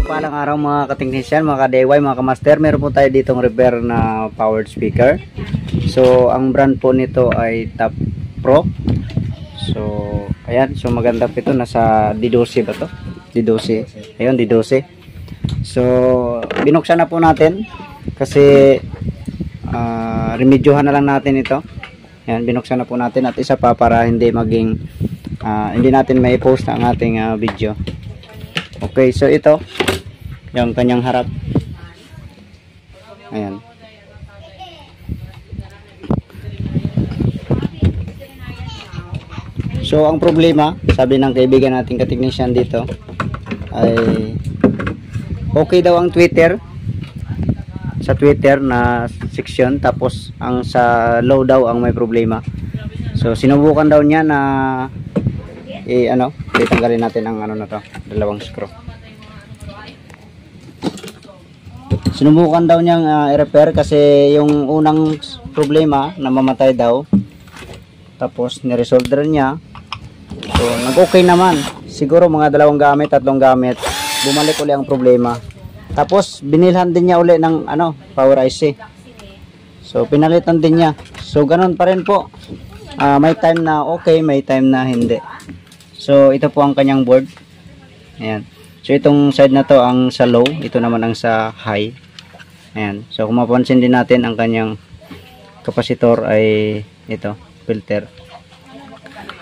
Palang araw mga kateknisyan, mga ka-DIY, mga ka-master. Meron po tayo ditong repair na powered speaker. So ang brand po nito ay Top Pro. So ayan, so maganda po ito. Nasa D12 ba to? D12. Ayun, D12. So binuksan na po natin kasi remedyohan na lang natin ito. Ayan, binuksan na po natin at isa pa para hindi maging hindi natin may post ang ating video. Okay, so ito yung kanyang harap. Ayan. So ang problema, sabi ng kaibigan nating ka-technician dito ay okay daw ang Twitter, sa Twitter na section, tapos ang sa low daw ang may problema. So sinubukan daw niya na tanggalin natin ang na to, dalawang screw. Sinubukan daw niyang i-repair kasi yung unang problema na mamatay daw, tapos niresolder niya. So nag-okay naman, siguro mga dalawang gamit, tatlong gamit, bumalik uli ang problema. Tapos binilhan din niya uli ng power IC. So pinalitan din niya. So ganun pa rin po, may time na okay, may time na hindi. So ito po ang kanyang board. Ayan. So itong side na to ang sa low, ito naman ang sa high. Ayan. So kung mapansin din natin, ang kanyang kapasitor ay ito, filter.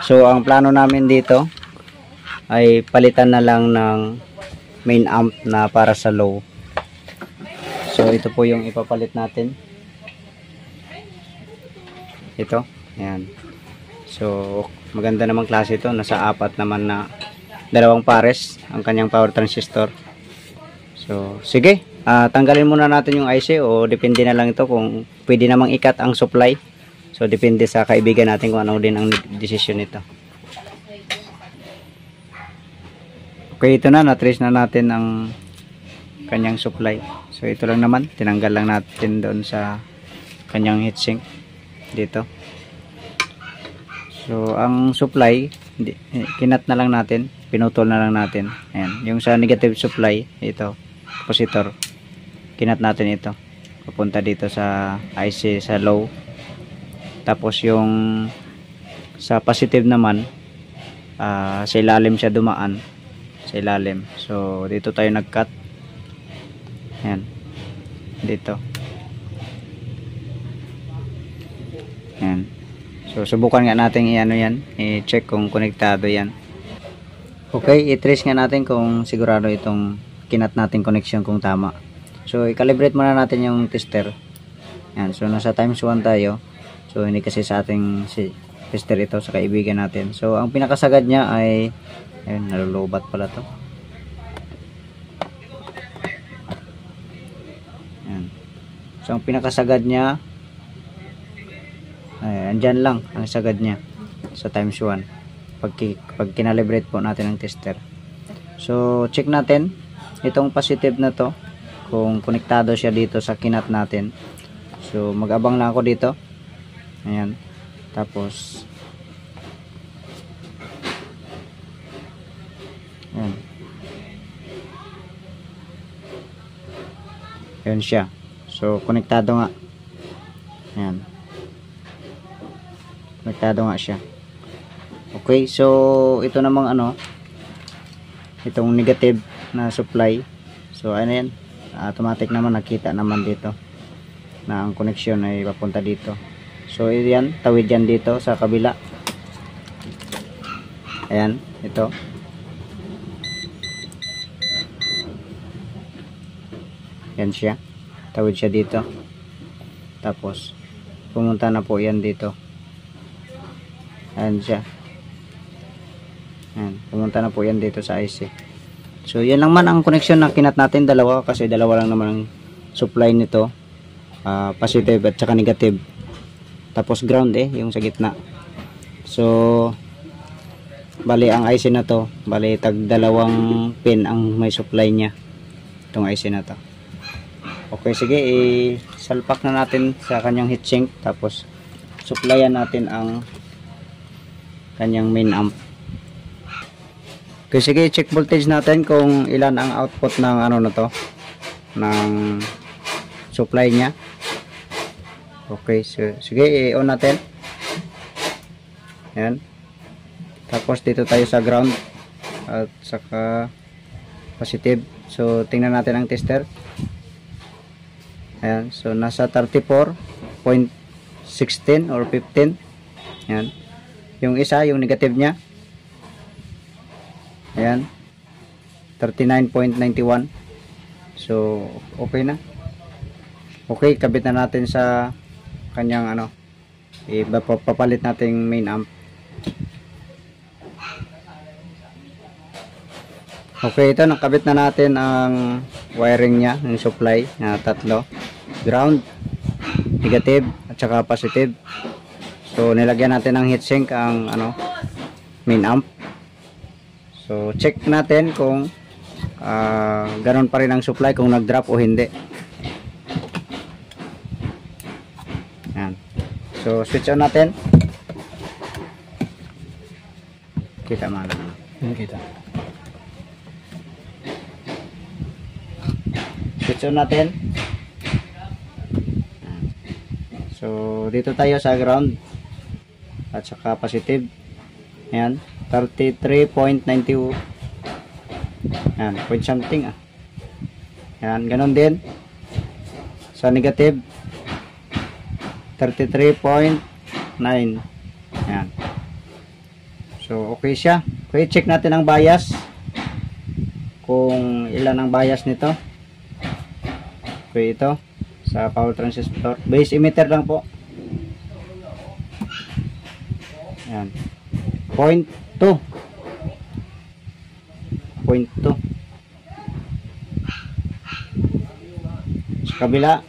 So ang plano namin dito ay palitan na lang ng main amp na para sa low. So ito po yung ipapalit natin. Ito. Ayan. So maganda namang klase ito. Nasa 4 naman na dalawang pares ang kanyang power transistor. So sige, tanggalin muna natin yung IC, o depende na lang ito kung pwede namang ikat ang supply. So depende sa kaibigan natin kung ano din ang decision nito. Okay, ito na, na-trace na natin ang kanyang supply. So ito lang naman, tinanggal lang natin doon sa kanyang heatsink dito. So ang supply, kinat na lang natin, pinutol na lang natin. Ayan, yung sa negative supply, ito, capacitor, kinat natin ito, papunta dito sa IC sa low. Tapos yung sa positive naman, sa ilalim siya dumaan, sa ilalim. So dito tayo nag-cut. Ayan, dito. Ayan. So subukan nga natin i-check kung konektado yan. Okay, i-trace nga natin kung sigurado itong kinat natin connection kung tama. So i-calibrate muna natin yung tester. Ayan, so nasa times 1 tayo. So hindi kasi sa ating tester ito, sa kaibigan natin. So ang pinakasagad niya ay, ayun, nalulubat pala to. Ayan. So ang pinakasagad niya ay andyan lang ang sagad niya sa times 1 pag kinalibrate po natin ang tester. So check natin itong positive na to kung konektado siya dito sa kinat natin. So mag-abang lang ako dito. Ayan. Tapos ayan. Ayan siya. So konektado nga. Ayan. Konektado nga siya. Okay, so ito namang itong negative na supply. So ano yan, automatic naman, nakita naman dito na ang connection ay papunta dito. So yan, tawid yan dito sa kabila. Ayan, ito. Yan siya, tawid siya dito. Tapos pumunta na po yan dito. Ayan siya. Ayan, pumunta na po yan dito sa IC. So yan lang man ang connection na kinat natin, dalawa, kasi dalawa lang naman ang supply nito, positive at saka negative. Tapos ground yung sa gitna. So bali ang IC na to, bali tag dalawang pin ang may supply niya, itong IC na to. Okay, sige, salpak na natin sa kanyang heatsink, tapos supplyan natin ang kanyang main amp. Okay, sige, check voltage natin kung ilan ang output ng ano na to, ng supply niya. Okay, so sige, i-on natin. Ayan. Tapos dito tayo sa ground at saka positive. So tingnan natin ang tester. Ayan, so nasa 34.16 or 15. Ayan. Yung isa, yung negative niya. Ayan. 39.91. So okay na. Okay, kabit na natin sa kanyang ano, ipapalit nating main amp. Okay, ito nakabit na natin ang wiring niya, ng supply na tatlo, ground, negative at saka positive. So nilagyan natin ng heatsink ang ano, main amp. So check natin kung ganun pa rin ang supply, kung nag-drop o hindi. Yan. So switch on natin. Kita mana? Kita. Switch on natin. So dito tayo sa ground at saka positive. Ayan, 33.92. Ayan, point something ah. Ayan, ganun din sa negative, 33.9. Ayan. So okay siya. Okay, check natin ang bias, kung ilan ang bias nito. Okay, ito sa power transistor, base emitter lang po. Ayan, 0.2. Sa kabila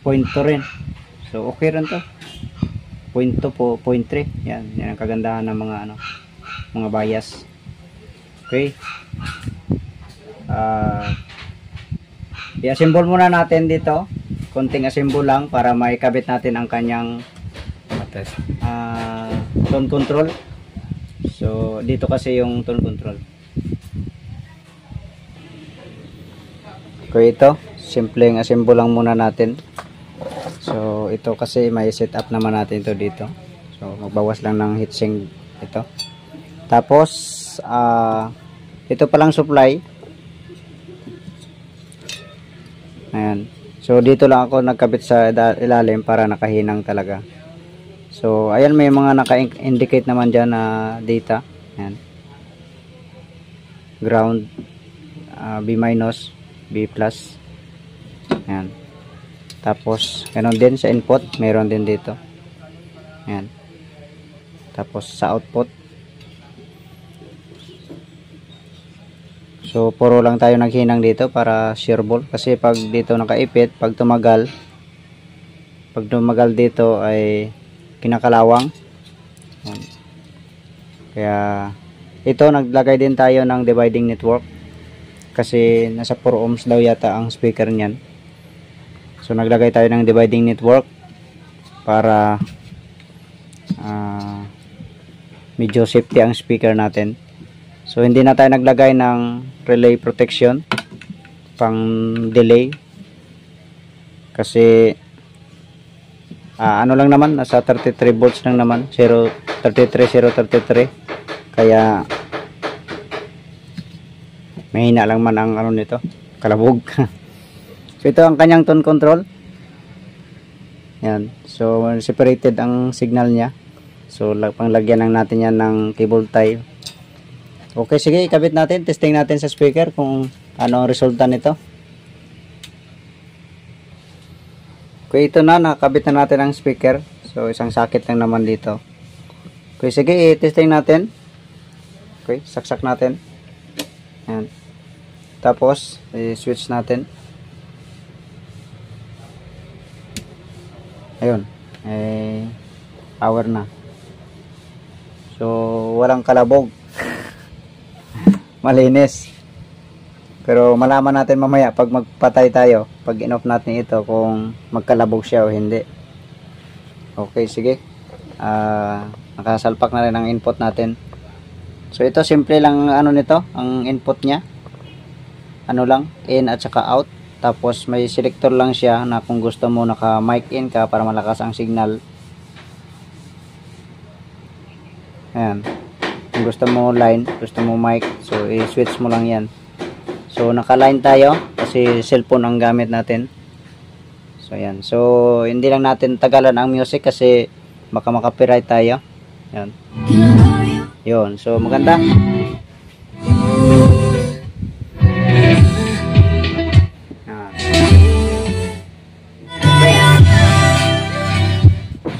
0.2 rin. So okay rin to. 0.2 po, 0.3. Yan ang kagandahan ng mga ano, mga bias. Okay. I-assemble muna natin dito. Konting assemble lang para maikabit natin ang kanyang tone control. So dito kasi yung tone control. Okay, ito simpleng assemble lang muna natin. So ito kasi may set up naman natin ito dito. So magbawas lang ng heatsink ito. Tapos ito palang supply. Ayan. So dito lang ako nagkabit sa ilalim para nakahinang talaga. So ayan, may mga naka-indicate naman dyan na data. Ayan. Ground, B-, B+. Ayan. Tapos ganoon din sa input, meron din dito. Ayan. Tapos sa output. So puro lang tayo naghinang dito para sureball, kasi pag dito nakaipit, pag tumagal dito ay kinakalawang. Ayan. Kaya ito naglagay din tayo ng dividing network kasi nasa 4 ohms daw yata ang speaker niyan. So naglagay tayo ng dividing network para medyo safety ang speaker natin. So hindi na tayo naglagay ng relay protection pang delay kasi ano lang naman, nasa 33 volts lang naman, 033, kaya mahina lang man ang ano nito, kalabog. So ito ang kanyang tone control. Yan. So separated ang signal niya. So panglagyan lang natin yan ng cable tie. Okay, sige, ikabit natin, testing natin sa speaker kung ano ang resulta nito. Okay, ito na, nakakabit na natin ang speaker. So isang socket lang naman dito. Okay, sige, i-testing natin. Okay, saksak natin. Yan. Tapos i-switch natin. Ayun, power na. So walang kalabog. Malinis. Pero malaman natin mamaya pag magpatay tayo, pag in-off natin ito, kung magkalabog siya o hindi. Okay, sige. Nakasalpak na rin ang input natin. So ito simple lang ano nito, ang input niya. Ano lang, in at saka out. Tapos may selector lang siya na kung gusto mo naka mic in ka para malakas ang signal. Ayan. Kung gusto mo line, gusto mo mic, so i-switch mo lang yan. So naka-line tayo kasi cellphone ang gamit natin. So ayan. So hindi lang natin tagalan ang music kasi baka maka-copyright tayo. Ayan. Yun. So maganda.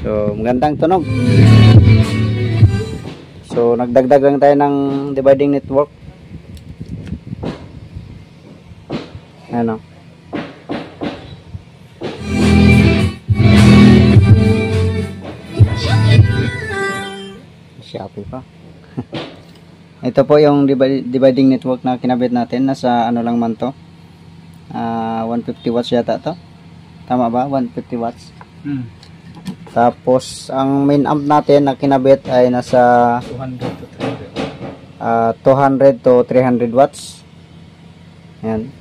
So magandang tunog. So nagdagdag lang tayo ng dividing network. Ano? Shopee pa. Ito po yung dividing network na kinabit natin. Nasa ano lang man to. 150 watts yata to. Tama ba? 150 watts. Tapos ang main amp natin na kinabit ay nasa 200 to 300 watts. Ayan.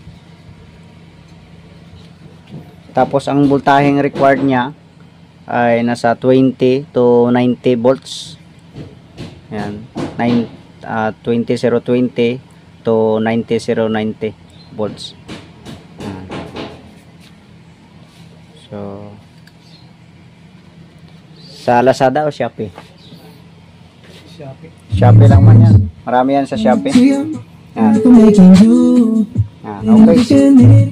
Tapos ang voltaheng required niya ay nasa 20 to 90 volts. Ayan. 20020 to 90090 volts. Ayan. So sa Lazada o Shopee? Shopee lang man yan. Marami yan sa Shopee. Ayan. Okay.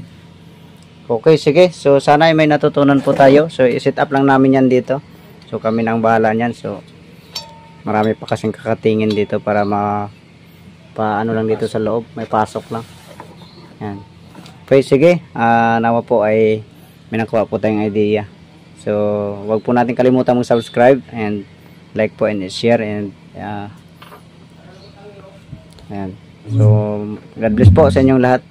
Okay, sige. So sana ay may natutunan po tayo. So i-set up lang namin yan dito. So kami nang bahala niyan. So marami pa kasing kakatingin dito para paano lang dito sa loob. May pasok lang. Yan. Okay, sige. Nawa po ay may nakuha po tayong idea. So wag po natin kalimutan mag-subscribe and like po and share and ayan. So God bless po sa inyong lahat.